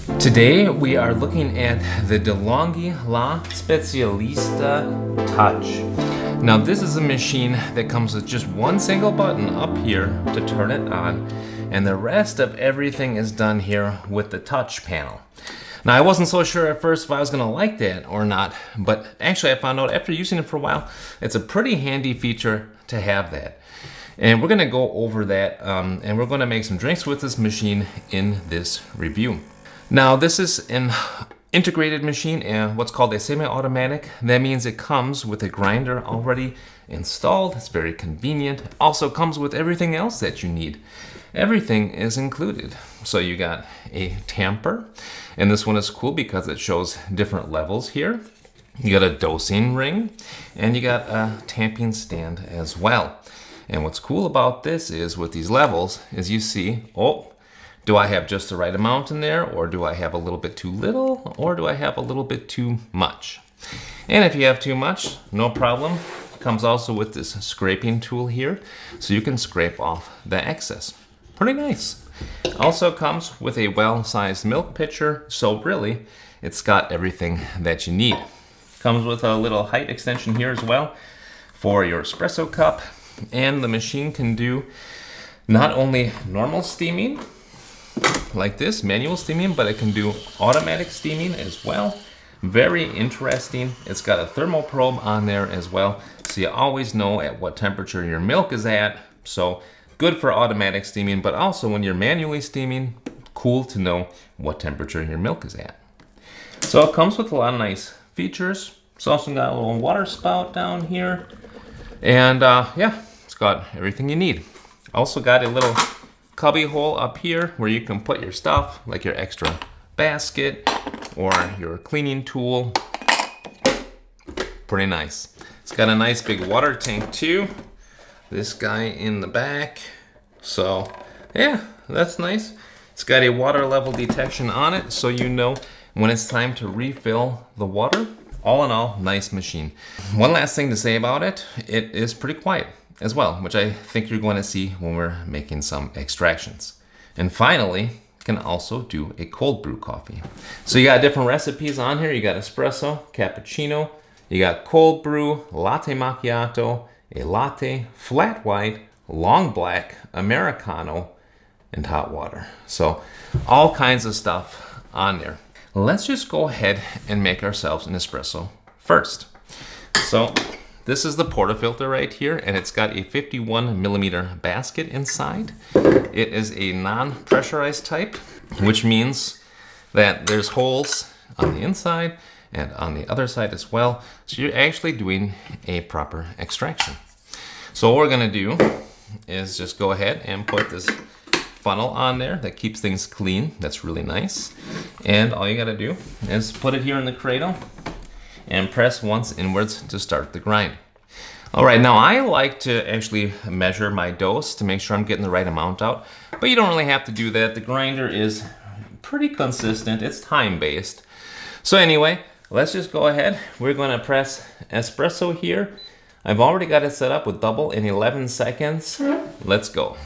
Today we are looking at the Delonghi La Specialista Touch. Now this is a machine that comes with just one single button up here to turn it on, and the rest of everything is done here with the touch panel. Now I wasn't so sure at first if I was going to like that or not, but actually I found out after using it for a while, it's a pretty handy feature to have that. And we're going to go over that and we're going to make some drinks with this machine in this review. Now this is an integrated machine, what's called a semi-automatic. That means it comes with a grinder already installed. It's very convenient. Also comes with everything else that you need. Everything is included. So you got a tamper, and this one is cool because it shows different levels here. You got a dosing ring, and you got a tamping stand as well. And what's cool about this is with these levels is you see, oh, do I have just the right amount in there, or do I have a little bit too little, or do I have a little bit too much? And if you have too much, no problem. It comes also with this scraping tool here, so you can scrape off the excess. Pretty nice. Also comes with a well-sized milk pitcher, so really, it's got everything that you need. Comes with a little height extension here as well for your espresso cup, and the machine can do not only normal steaming, like this, manual steaming, but it can do automatic steaming as well. Very interesting. It's got a thermal probe on there as well, so you always know at what temperature your milk is at. So good for automatic steaming, but also when you're manually steaming, cool to know what temperature your milk is at. So it comes with a lot of nice features. It's also got a little water spout down here, and yeah, it's got everything you need. Also got a little cubby hole up here where you can put your stuff, like your extra basket or your cleaning tool. Pretty nice. It's got a nice big water tank too. This guy in the back. So yeah, that's nice. It's got a water level detection on it, so you know when it's time to refill the water. All in all, nice machine. One last thing to say about it, it is pretty quiet as well, which I think you're going to see when we're making some extractions. And finally, can also do a cold brew coffee. So you got different recipes on here. You got espresso, cappuccino, you got cold brew, latte macchiato, a latte, flat white, long black, Americano, and hot water. So all kinds of stuff on there. Let's just go ahead and make ourselves an espresso first. So this is the portafilter right here, and it's got a 51mm basket inside. It is a non-pressurized type, which means that there's holes on the inside and on the other side as well. So you're actually doing a proper extraction. So what we're gonna do is just go ahead and put this funnel on there that keeps things clean. That's really nice. And all you gotta do is put it here in the cradle and press once inwards to start the grind. All right, now I like to actually measure my dose to make sure I'm getting the right amount out, but you don't really have to do that. The grinder is pretty consistent. It's time-based. So anyway, let's just go ahead. We're gonna press espresso here. I've already got it set up with double in 11 seconds. Let's go.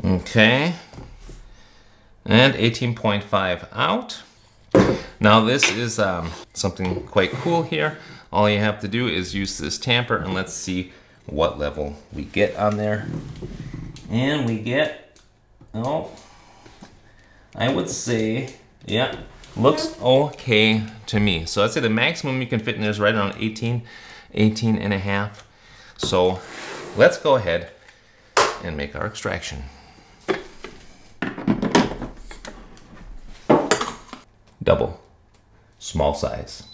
Okay, and 18.5 out. Now this is something quite cool here. All you have to do is use this tamper, and let's see what level we get on there. And we get, oh, I would say, yeah, looks okay to me. So I'd say the maximum you can fit in there is right around 18 and a half. So let's go ahead and make our extraction. Double, small size.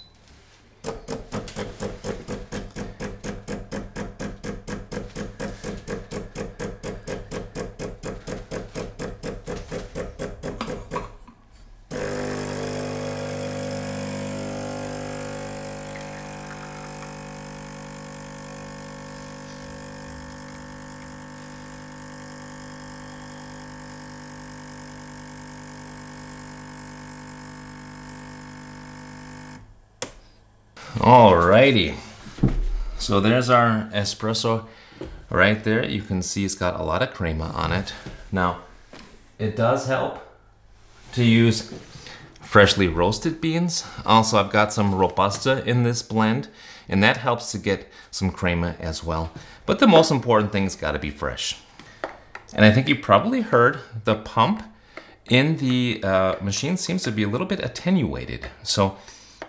Alrighty. So there's our espresso right there. You can see it's got a lot of crema on it. Now, it does help to use freshly roasted beans. Also, I've got some Robusta in this blend, and that helps to get some crema as well. But the most important thing's gotta be fresh. And I think you probably heard the pump in the machine seems to be a little bit attenuated. So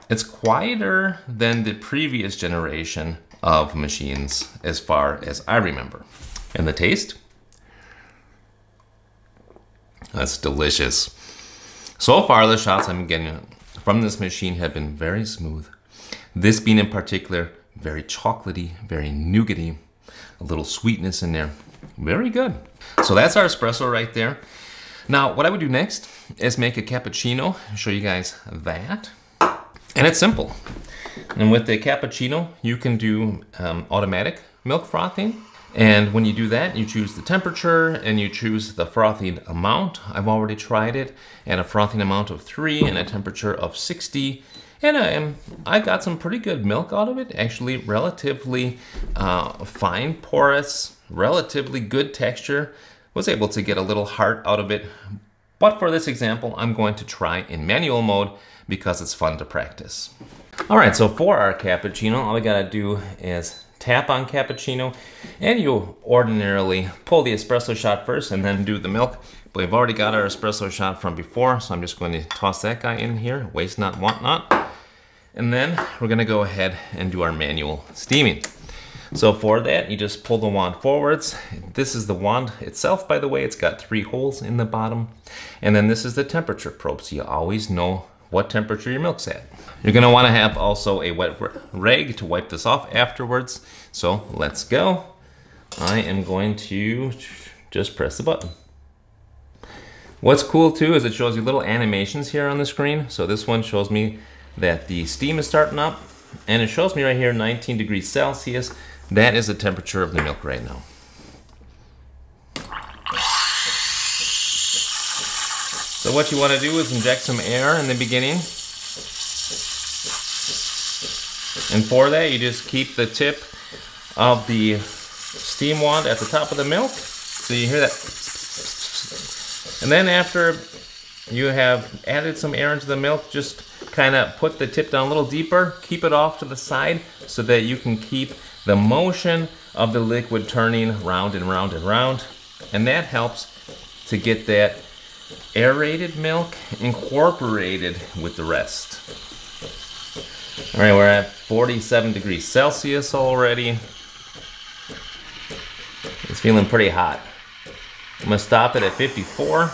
it's quieter than the previous generation of machines as far as I remember. And the taste? That's delicious. So far, the shots I'm getting from this machine have been very smooth. This bean in particular, very chocolatey, very nougaty, a little sweetness in there. Very good. So that's our espresso right there. Now, what I would do next is make a cappuccino, show you guys that. And it's simple. And with the cappuccino, you can do automatic milk frothing. And when you do that, you choose the temperature and you choose the frothing amount. I've already tried it at a frothing amount of 3 and a temperature of 60. And I got some pretty good milk out of it. Actually, relatively fine, porous, relatively good texture. Was able to get a little heart out of it. But for this example, I'm going to try in manual mode because it's fun to practice. All right, so for our cappuccino, all we gotta do is tap on cappuccino, and you ordinarily pull the espresso shot first and then do the milk. But we've already got our espresso shot from before, so I'm just going to toss that guy in here, waste not, want not. And then we're gonna go ahead and do our manual steaming. So for that, you just pull the wand forwards. This is the wand itself, by the way. It's got 3 holes in the bottom. And then this is the temperature probe, so you always know what temperature your milk's at. You're gonna wanna have also a wet rag to wipe this off afterwards. So let's go. I am going to just press the button. What's cool too is it shows you little animations here on the screen. So this one shows me that the steam is starting up, and it shows me right here 19 degrees Celsius. That is the temperature of the milk right now. So what you want to do is inject some air in the beginning. And for that, you just keep the tip of the steam wand at the top of the milk. So you hear that. And then after you have added some air into the milk, just kind of put the tip down a little deeper, keep it off to the side so that you can keep the motion of the liquid turning round and round and round. And that helps to get that aerated milk incorporated with the rest. All right, we're at 47 degrees Celsius already. It's feeling pretty hot. I'm gonna stop it at 54.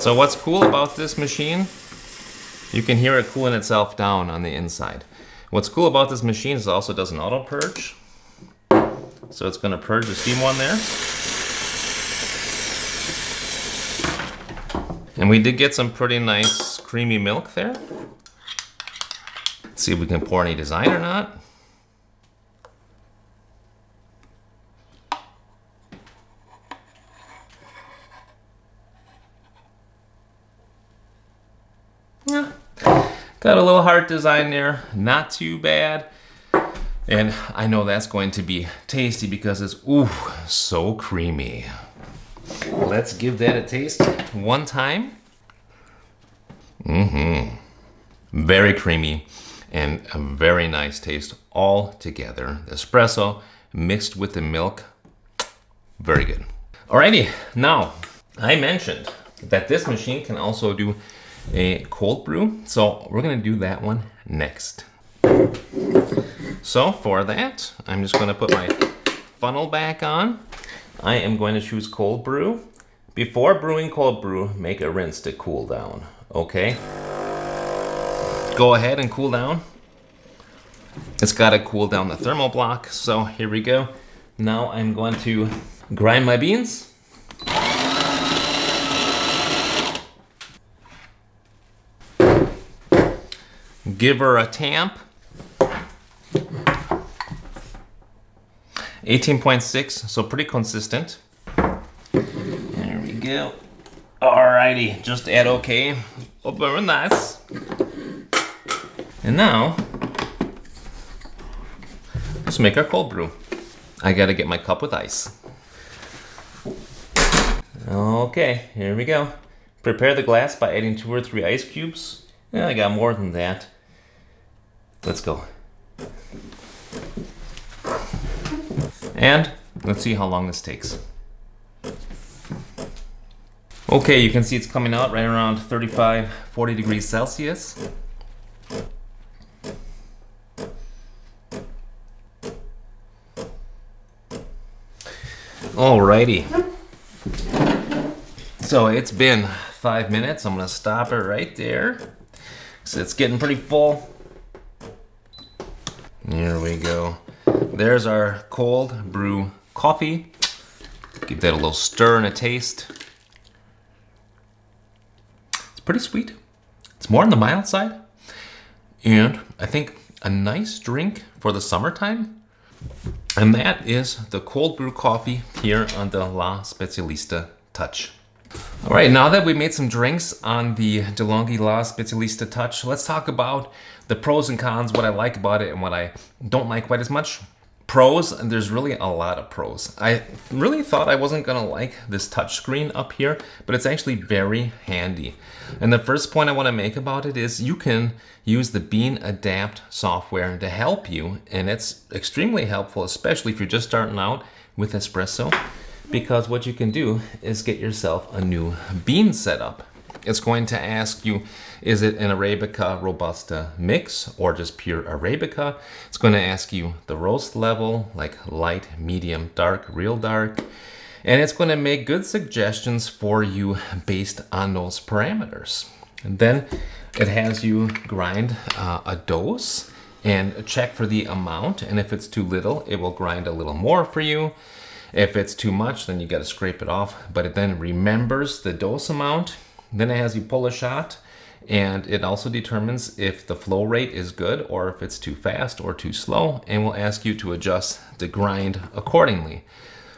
So what's cool about this machine, you can hear it cooling itself down on the inside. What's cool about this machine is it also does an auto purge. So it's gonna purge the steam one there. And we did get some pretty nice creamy milk there. Let's see if we can pour any design or not. Yeah, got a little heart design there, not too bad. And I know that's going to be tasty because it's, ooh, so creamy. Let's give that a taste one time. Very creamy and a very nice taste all together. The espresso mixed with the milk, very good. Alrighty, now I mentioned that this machine can also do a cold brew, so we're gonna do that one next. So for that, I'm just gonna put my funnel back on. I am going to choose cold brew. Before brewing cold brew, make a rinse to cool down, okay? Go ahead and cool down. It's gotta cool down the thermal block, so here we go. Now I'm going to grind my beans. Give her a tamp. 18.6, so pretty consistent. There we go. Alrighty, just add okay. Oh, very nice. And now, let's make our cold brew. I gotta get my cup with ice. Okay, here we go. Prepare the glass by adding 2 or 3 ice cubes. Yeah, I got more than that. Let's go. And let's see how long this takes. Okay, you can see it's coming out right around 35, 40 degrees Celsius. Alrighty. So it's been 5 minutes. I'm gonna stop it right there. So it's getting pretty full. There we go. There's our cold brew coffee. Give that a little stir and a taste. It's pretty sweet. It's more on the mild side. And I think a nice drink for the summertime. And that is the cold brew coffee here on the La Specialista Touch. All right, now that we made some drinks on the Delonghi La Specialista Touch, let's talk about the pros and cons, what I like about it and what I don't like quite as much. Pros, and there's really a lot of pros. I really thought I wasn't gonna like this touch screen up here, but it's actually very handy. And the first point I wanna make about it is you can use the BeanAdapt software to help you, and it's extremely helpful, especially if you're just starting out with espresso, because what you can do is get yourself a new bean setup. It's going to ask you, is it an Arabica Robusta mix or just pure Arabica? It's going to ask you the roast level, like light, medium, dark, real dark. And it's going to make good suggestions for you based on those parameters. And then it has you grind a dose and check for the amount. And if it's too little, it will grind a little more for you. If it's too much, then you got to scrape it off. But it then remembers the dose amount. Then it has you pull a shot, and it also determines if the flow rate is good or if it's too fast or too slow, and will ask you to adjust the grind accordingly.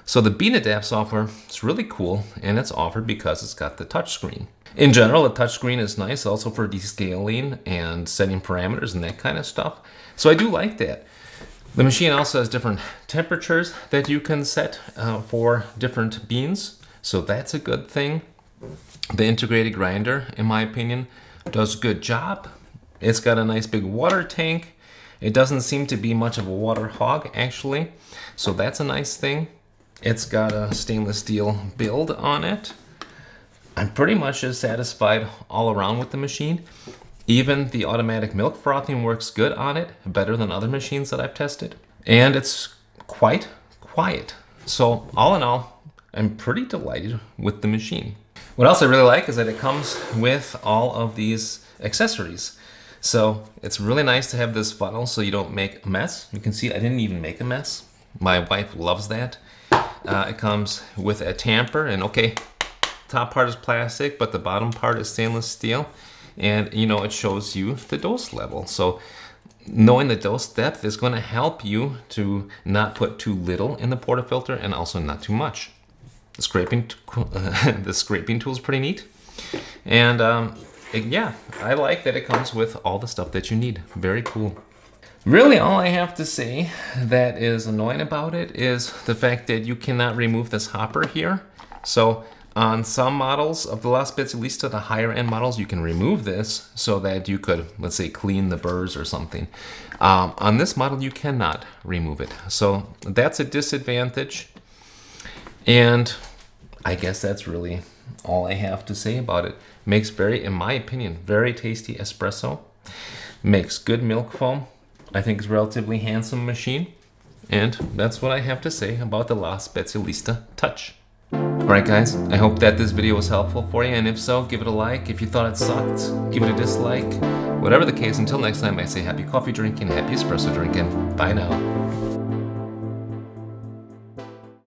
So the BeanAdapt software is really cool, and it's offered because it's got the touchscreen. In general, the touchscreen is nice also for descaling and setting parameters and that kind of stuff. So I do like that. The machine also has different temperatures that you can set for different beans, so that's a good thing. The integrated grinder, in my opinion, does a good job. It's got a nice big water tank. It doesn't seem to be much of a water hog, actually, so that's a nice thing. It's got a stainless steel build on it. I'm pretty much just satisfied all around with the machine. Even the automatic milk frothing works good on it, better than other machines that I've tested. And it's quite quiet. So all in all, I'm pretty delighted with the machine. What else I really like is that it comes with all of these accessories. So it's really nice to have this funnel so you don't make a mess. You can see I didn't even make a mess. My wife loves that. It comes with a tamper, and okay, top part is plastic, but the bottom part is stainless steel. And you know, it shows you the dose level. So knowing the dose depth is going to help you to not put too little in the portafilter and also not too much. The scraping tool is pretty neat. And yeah, I like that it comes with all the stuff that you need. Very cool. Really, all I have to say that is annoying about it is the fact that you cannot remove this hopper here. So on some models of the La Specialista, the higher end models, you can remove this so that you could, let's say, clean the burrs or something. On this model, you cannot remove it. So that's a disadvantage. And I guess that's really all I have to say about it. Makes very, in my opinion, very tasty espresso. Makes good milk foam. I think it's a relatively handsome machine. And that's what I have to say about the La Specialista Touch. Alright guys, I hope that this video was helpful for you, and if so, give it a like. If you thought it sucked, give it a dislike. Whatever the case, until next time, I say happy coffee drinking, happy espresso drinking. Bye now.